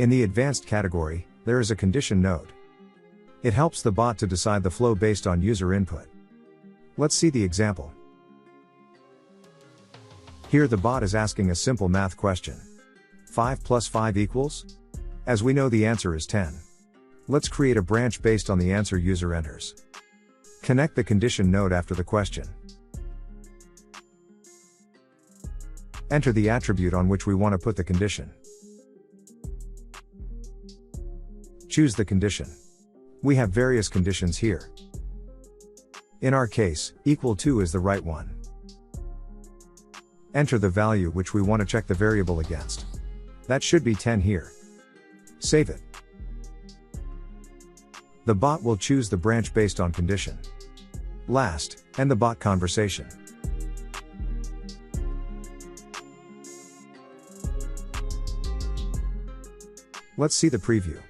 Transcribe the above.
In the advanced category, there is a condition node. It helps the bot to decide the flow based on user input. Let's see the example. Here the bot is asking a simple math question. 5 plus 5 equals? As we know, the answer is 10. Let's create a branch based on the answer user enters. Connect the condition node after the question. Enter the attribute on which we want to put the condition. Choose the condition. We have various conditions here. In our case, equal to is the right one. Enter the value which we want to check the variable against. That should be 10 here. Save it. The bot will choose the branch based on condition. Last, end the bot conversation. Let's see the preview.